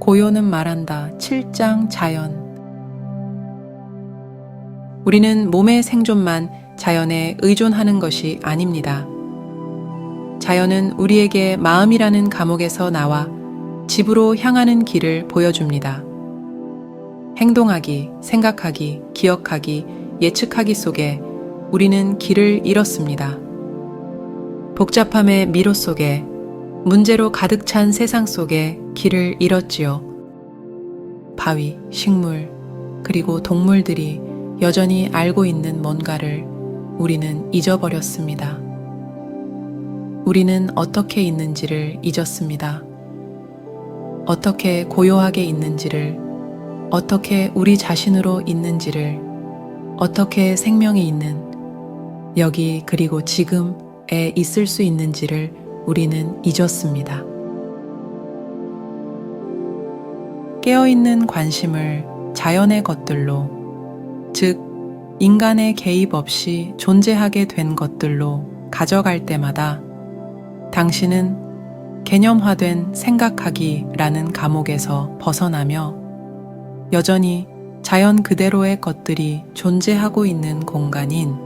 고요는 말한다. 7장 자연. 우리는 몸의 생존만 자연에 의존하는 것이 아닙니다. 자연은 우리에게 마음이라는 감옥에서 나와 집으로 향하는 길을 보여줍니다. 행동하기, 생각하기, 기억하기, 예측하기 속에 우리는 길을 잃었습니다. 복잡함의 미로 속에, 문제로 가득 찬 세상 속에 길을 잃었지요. 바위, 식물, 그리고 동물들이 여전히 알고 있는 뭔가를 우리는 잊어버렸습니다. 우리는 어떻게 있는지를 잊었습니다. 어떻게 고요하게 있는지를, 어떻게 우리 자신으로 있는지를, 어떻게 생명이 있는 여기 그리고 지금에 있을 수 있는지를 우리는 잊었습니다. 깨어있는 관심을 자연의 것들로, 즉 인간의 개입 없이 존재하게 된 것들로 가져갈 때마다 당신은 개념화된 생각하기라는 감옥에서 벗어나며 여전히 자연 그대로의 것들이 존재하고 있는 공간인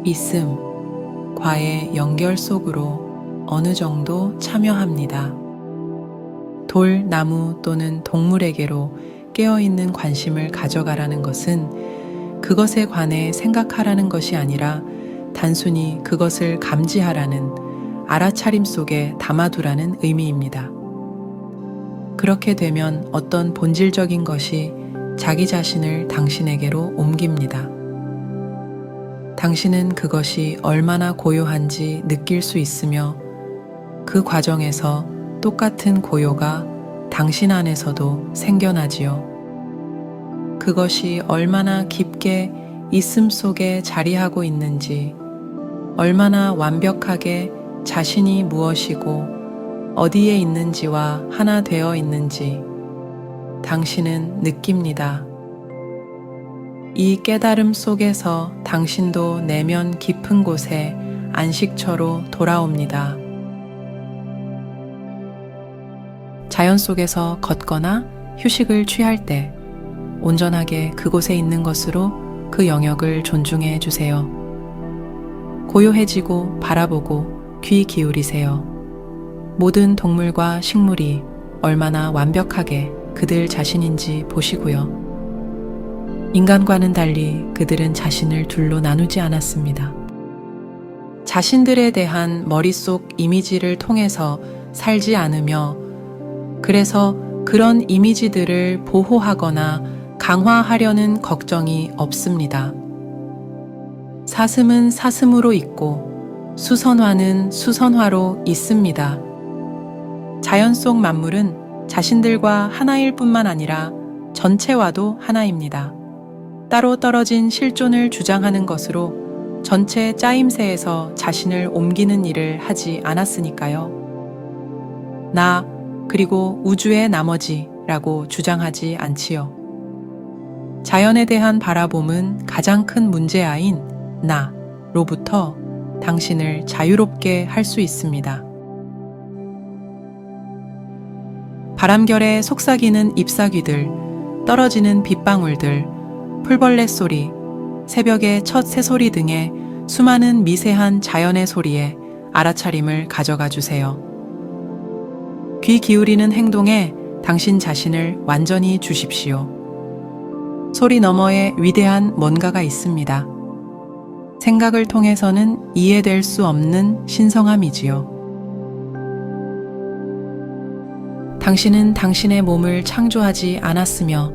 있음과의 연결 속으로 어느 정도 참여합니다. 돌, 나무 또는 동물에게로 깨어있는 관심을 가져가라는 것은 그것에 관해 생각하라는 것이 아니라 단순히 그것을 감지하라는 알아차림 속에 담아두라는 의미입니다. 그렇게 되면 어떤 본질적인 것이 자기 자신을 당신에게로 옮깁니다. 당신은 그것이 얼마나 고요한지 느낄 수 있으며 그 과정에서 똑같은 고요가 당신 안에서도 생겨나지요. 그것이 얼마나 깊게 있음 속에 자리하고 있는지, 얼마나 완벽하게 자신이 무엇이고 어디에 있는지와 하나 되어 있는지 당신은 느낍니다. 이 깨달음 속에서 당신도 내면 깊은 곳에 안식처로 돌아옵니다. 자연 속에서 걷거나 휴식을 취할 때 온전하게 그곳에 있는 것으로 그 영역을 존중해 주세요. 고요해지고 바라보고 귀 기울이세요. 모든 동물과 식물이 얼마나 완벽하게 그들 자신인지 보시고요. 인간과는 달리 그들은 자신을 둘로 나누지 않았습니다. 자신들에 대한 머릿속 이미지를 통해서 살지 않으며 그래서 그런 이미지들을 보호하거나 강화하려는 걱정이 없습니다. 사슴은 사슴으로 있고 수선화는 수선화로 있습니다. 자연 속 만물은 자신들과 하나일 뿐만 아니라 전체와도 하나입니다. 따로 떨어진 실존을 주장하는 것으로 전체 짜임새에서 자신을 옮기는 일을 하지 않았으니까요. 나 그리고 우주의 나머지라고 주장하지 않지요. 자연에 대한 바라봄은 가장 큰 문제아인 나로부터 당신을 자유롭게 할 수 있습니다. 바람결에 속삭이는 잎사귀들, 떨어지는 빗방울들, 풀벌레 소리, 새벽의 첫 새소리 등의 수많은 미세한 자연의 소리에 알아차림을 가져가 주세요. 귀 기울이는 행동에 당신 자신을 완전히 주십시오. 소리 너머에 위대한 뭔가가 있습니다. 생각을 통해서는 이해될 수 없는 신성함이지요. 당신은 당신의 몸을 창조하지 않았으며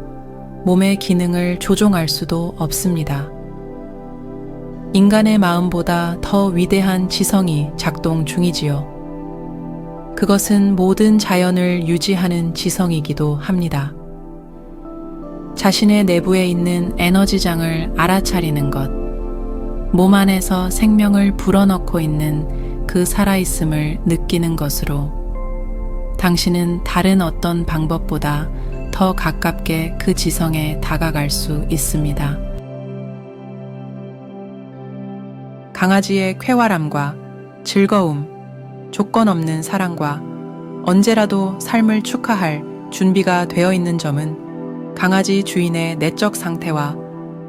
몸의 기능을 조종할 수도 없습니다. 인간의 마음보다 더 위대한 지성이 작동 중이지요. 그것은 모든 자연을 유지하는 지성이기도 합니다. 자신의 내부에 있는 에너지장을 알아차리는 것, 몸 안에서 생명을 불어넣고 있는 그 살아있음을 느끼는 것으로 당신은 다른 어떤 방법보다 더 가깝게 그 지성에 다가갈 수 있습니다. 강아지의 쾌활함과 즐거움, 조건 없는 사랑과 언제라도 삶을 축하할 준비가 되어 있는 점은 강아지 주인의 내적 상태와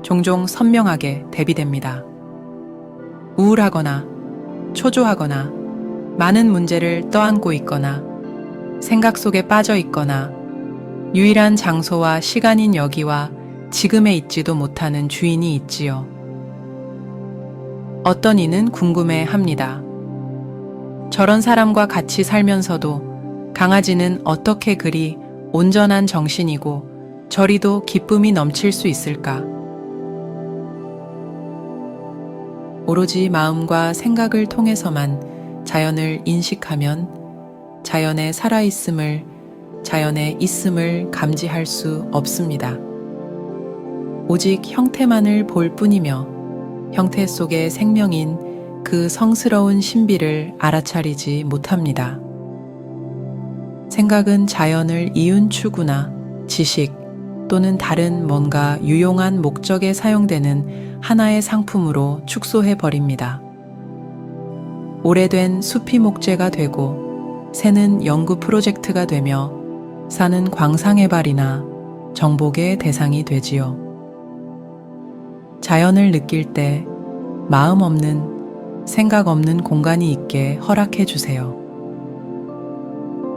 종종 선명하게 대비됩니다. 우울하거나 초조하거나 많은 문제를 떠안고 있거나 생각 속에 빠져 있거나 유일한 장소와 시간인 여기와 지금에 있지도 못하는 주인이 있지요. 어떤 이는 궁금해 합니다. 저런 사람과 같이 살면서도 강아지는 어떻게 그리 온전한 정신이고 저리도 기쁨이 넘칠 수 있을까? 오로지 마음과 생각을 통해서만 자연을 인식하면 자연의 살아있음을, 자연의 있음을 감지할 수 없습니다. 오직 형태만을 볼 뿐이며 형태 속의 생명인 그 성스러운 신비를 알아차리지 못합니다. 생각은 자연을 이윤 추구나 지식 또는 다른 뭔가 유용한 목적에 사용되는 하나의 상품으로 축소해 버립니다. 오래된 수피 목재가 되고 새는 연구 프로젝트가 되며 산은 광상해발이나 정복의 대상이 되지요. 자연을 느낄 때 마음 없는, 생각 없는 공간이 있게 허락해 주세요.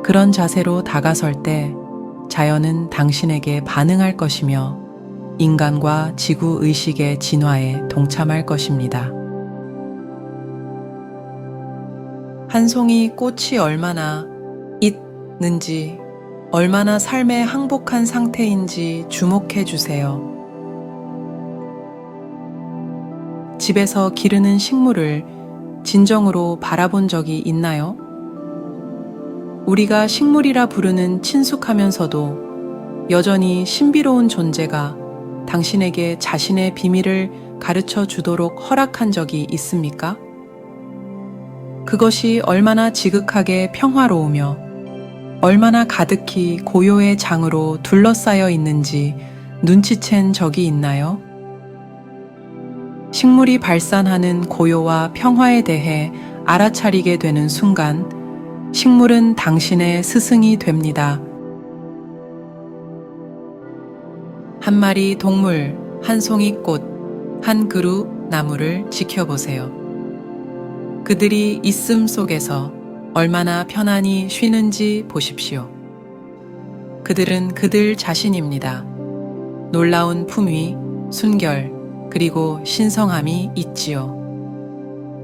그런 자세로 다가설 때 자연은 당신에게 반응할 것이며 인간과 지구 의식의 진화에 동참할 것입니다. 한 송이 꽃이 얼마나 있는지, 얼마나 삶에 항복한 상태인지 주목해 주세요. 집에서 기르는 식물을 진정으로 바라본 적이 있나요? 우리가 식물이라 부르는 친숙하면서도 여전히 신비로운 존재가 당신에게 자신의 비밀을 가르쳐 주도록 허락한 적이 있습니까? 그것이 얼마나 지극하게 평화로우며 얼마나 가득히 고요의 장으로 둘러싸여 있는지 눈치챈 적이 있나요? 식물이 발산하는 고요와 평화에 대해 알아차리게 되는 순간 식물은 당신의 스승이 됩니다. 한 마리 동물, 한 송이 꽃, 한 그루 나무를 지켜보세요. 그들이 있음 속에서 얼마나 편안히 쉬는지 보십시오. 그들은 그들 자신입니다. 놀라운 품위, 순결, 그리고 신성함이 있지요.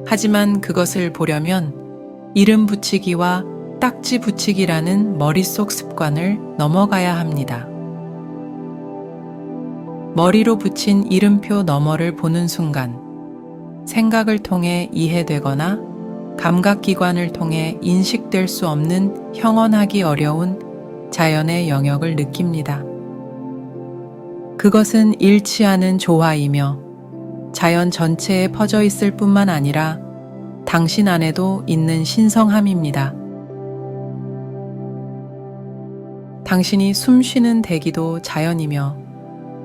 하지만 그것을 보려면 이름 붙이기와 딱지 붙이기라는 머릿속 습관을 넘어가야 합니다. 머리로 붙인 이름표 너머를 보는 순간 생각을 통해 이해되거나 감각기관을 통해 인식될 수 없는 형언하기 어려운 자연의 영역을 느낍니다. 그것은 잃지 않은 조화이며 자연 전체에 퍼져 있을 뿐만 아니라 당신 안에도 있는 신성함입니다. 당신이 숨 쉬는 대기도 자연이며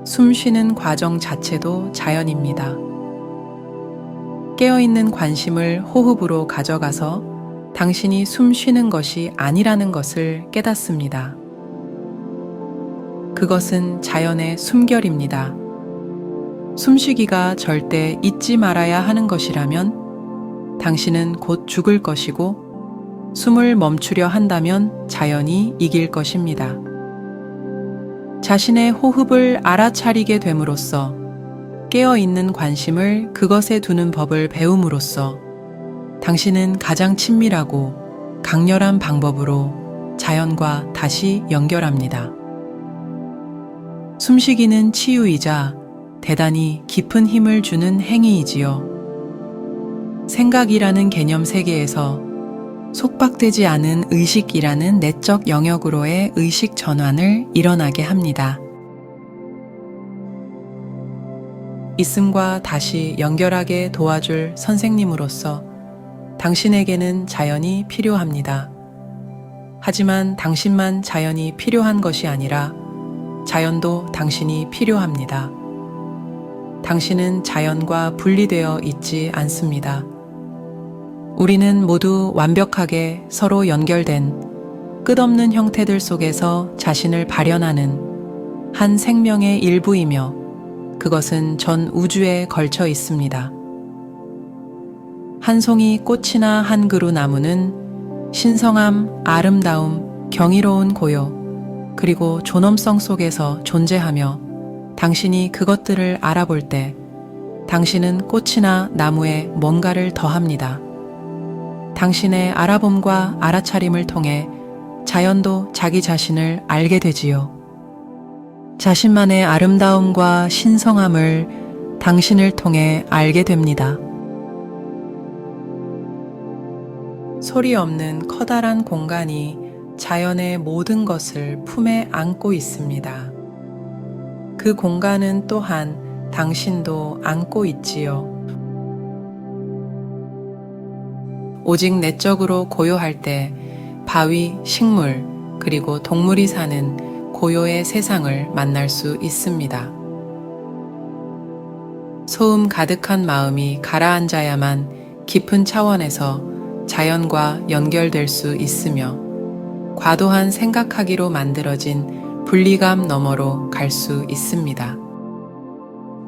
숨 쉬는 과정 자체도 자연입니다. 깨어있는 관심을 호흡으로 가져가서 당신이 숨 쉬는 것이 아니라는 것을 깨닫습니다. 그것은 자연의 숨결입니다. 숨쉬기가 절대 잊지 말아야 하는 것이라면 당신은 곧 죽을 것이고 숨을 멈추려 한다면 자연이 이길 것입니다. 자신의 호흡을 알아차리게 됨으로써 깨어있는 관심을 그것에 두는 법을 배움으로써 당신은 가장 친밀하고 강렬한 방법으로 자연과 다시 연결합니다. 숨쉬기는 치유이자 대단히 깊은 힘을 주는 행위이지요. 생각이라는 개념 세계에서 속박되지 않은 의식이라는 내적 영역으로의 의식 전환을 일어나게 합니다. 있음과 다시 연결하게 도와줄 선생님으로서 당신에게는 자연이 필요합니다. 하지만 당신만 자연이 필요한 것이 아니라 자연도 당신이 필요합니다. 당신은 자연과 분리되어 있지 않습니다. 우리는 모두 완벽하게 서로 연결된 끝없는 형태들 속에서 자신을 발현하는 한 생명의 일부이며 그것은 전 우주에 걸쳐 있습니다. 한 송이 꽃이나 한 그루 나무는 신성함, 아름다움, 경이로운 고요, 그리고 존엄성 속에서 존재하며 당신이 그것들을 알아볼 때 당신은 꽃이나 나무에 뭔가를 더합니다. 당신의 알아봄과 알아차림을 통해 자연도 자기 자신을 알게 되지요. 자신만의 아름다움과 신성함을 당신을 통해 알게 됩니다. 소리 없는 커다란 공간이 자연의 모든 것을 품에 안고 있습니다. 그 공간은 또한 당신도 안고 있지요. 오직 내적으로 고요할 때 바위, 식물, 그리고 동물이 사는 고요의 세상을 만날 수 있습니다. 소음 가득한 마음이 가라앉아야만 깊은 차원에서 자연과 연결될 수 있으며 과도한 생각하기로 만들어진 분리감 너머로 갈 수 있습니다.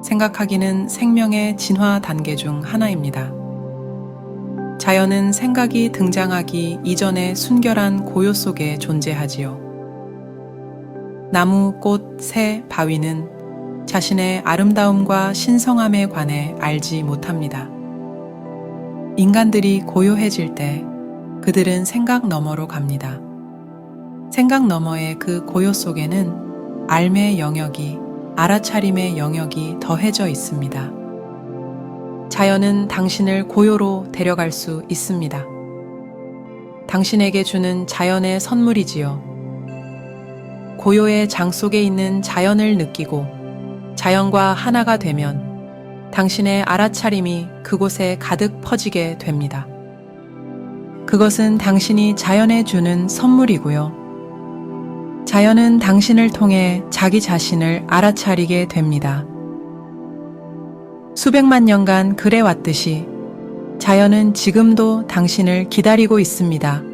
생각하기는 생명의 진화 단계 중 하나입니다. 자연은 생각이 등장하기 이전의 순결한 고요 속에 존재하지요. 나무, 꽃, 새, 바위는 자신의 아름다움과 신성함에 관해 알지 못합니다. 인간들이 고요해질 때 그들은 생각 너머로 갑니다. 생각 너머의 그 고요 속에는 알매의 영역이, 알아차림의 영역이 더해져 있습니다. 자연은 당신을 고요로 데려갈 수 있습니다. 당신에게 주는 자연의 선물이지요. 고요의 장 속에 있는 자연을 느끼고 자연과 하나가 되면 당신의 알아차림이 그곳에 가득 퍼지게 됩니다. 그것은 당신이 자연에 주는 선물이고요. 자연은 당신을 통해 자기 자신을 알아차리게 됩니다. 수백만 년간 그래왔듯이 자연은 지금도 당신을 기다리고 있습니다.